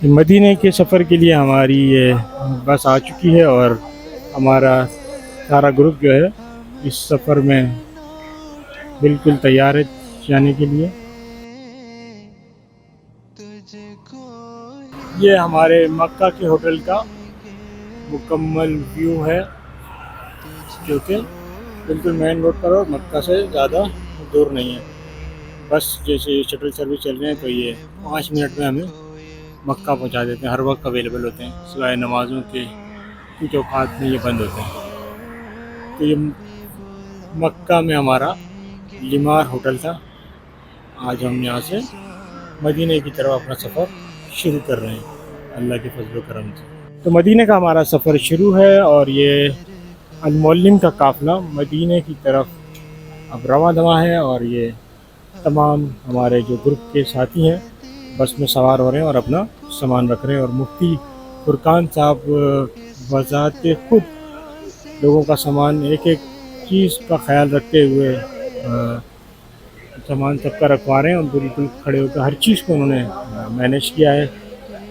مدینے کے سفر کے لیے ہماری یہ بس آ چکی ہے اور ہمارا سارا گروپ جو ہے اس سفر میں بالکل تیار ہے جانے کے لیے۔ یہ ہمارے مکہ کے ہوٹل کا مکمل ویو ہے جو کہ بالکل مین روڈ پر اور مکہ سے زیادہ دور نہیں ہے۔ بس جیسے شٹل سروس چل رہے ہیں تو یہ 5 منٹ میں ہمیں مکہ پہنچا دیتے ہیں، ہر وقت اویلیبل ہوتے ہیں، سوائے نمازوں کے کچھ اوقات میں یہ بند ہوتے ہیں۔ تو یہ مکہ میں ہمارا لیمار ہوٹل تھا۔ آج ہم یہاں سے مدینہ کی طرف اپنا سفر شروع کر رہے ہیں اللہ کے فضل و کرم سے۔ تو مدینہ کا ہمارا سفر شروع ہے اور یہ المعلم کا قافلہ مدینہ کی طرف اب رواں دواں ہے، اور یہ تمام ہمارے جو گروپ کے ساتھی ہیں بس میں سوار ہو رہے ہیں اور اپنا سامان رکھ رہے ہیں، اور مفتی فرقان صاحب بذات خود لوگوں کا سامان ایک ایک چیز کا خیال رکھتے ہوئے سامان سب کا رکھوا رہے ہیں، اور بالکل کھڑے ہو کر ہر چیز کو انہوں نے مینیج کیا ہے۔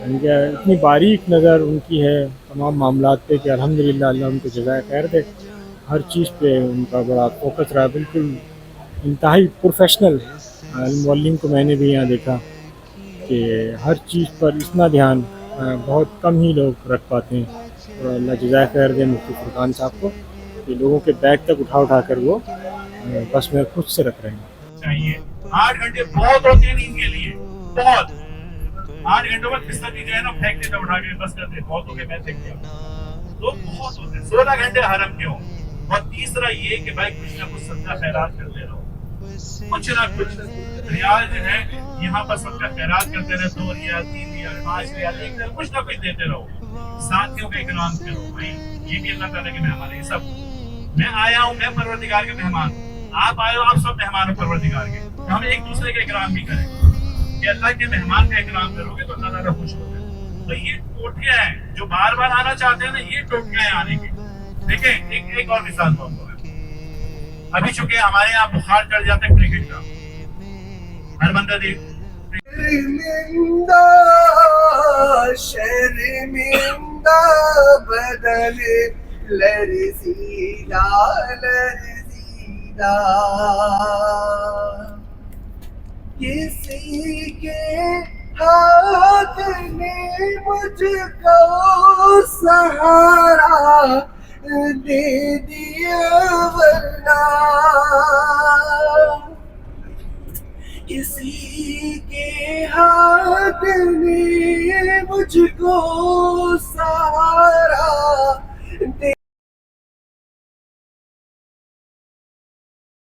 ان کا اتنی باریک نظر ان کی ہے تمام معاملات پہ کہ الحمدللہ اللہ ان کو جزائے خیر دے۔ ہر چیز پہ ان کا بڑا فوکس رہا، بالکل انتہائی پروفیشنل۔ المعلم کو میں نے بھی یہاں دیکھا کہ ہر چیز پر اتنا دھیان بہت کم ہی لوگ رکھ پاتے ہیں، اور اللہ جزائے خیر دے مفتی فرقان صاحب کو کہ لوگوں کے بیگ تک اٹھا کر وہ بس میں خود سے رکھ رہے ہیں۔ چاہیے 8 گھنٹے بہت ہوتے ہیں نیند کے لیے، بہت 8 گھنٹوں میں بستر بھی جو ہے نا پھینک دیتا اٹھا کے، بس کرتے بہت ہو گئے، میں دیکھ لیا لوگ بہت ہوتے ہیں۔ 16 گھنٹے حرم کیوں؟ اور تیسرا یہ کہ بھائی کچھ نہ کچھ صدقہ خیرات کرتے رہو، کچھ نہ کچھ ریال جو ہے یہاں پر صدقہ خیرات کرتے رہے، 2 ریال 3 ریال 5 ریال 1 ریال کچھ نہ کچھ دیتے رہو، ساتھیوں کا اکرام کرو۔ بھائی یہ بھی اللہ تعالیٰ کے مہمان ہیں، یہ سب میں آیا ہوں، میں پروردگار کے مہمان ہوں، آپ آئے ہو، آپ سب مہمان ہو پروردگار کے، تو ہم ایک دوسرے کا اکرام بھی کریں کہ اللہ کے مہمان کا اکرام کرو گے تو اللہ تعالیٰ خوش ہوگا۔ تو یہ ٹوٹکیاں ہیں جو بار بار آنا چاہتے ہیں نا، یہ ٹوٹکیاں ہیں آنے کی۔ دیکھیں ایک اور مثال بتاؤں گا، ابھی چونکہ ہمارے یہاں بخار چڑھ جاتا ہے کرکٹ کا، ہر بندہ دیکھ شرمندہ بدل لرزیدہ لرزیدہ، کسی کے ہاتھ نے مجھ کو سہارا دے دیا، ورنہ کسی کے ہاتھ نے مجھ کو سہارا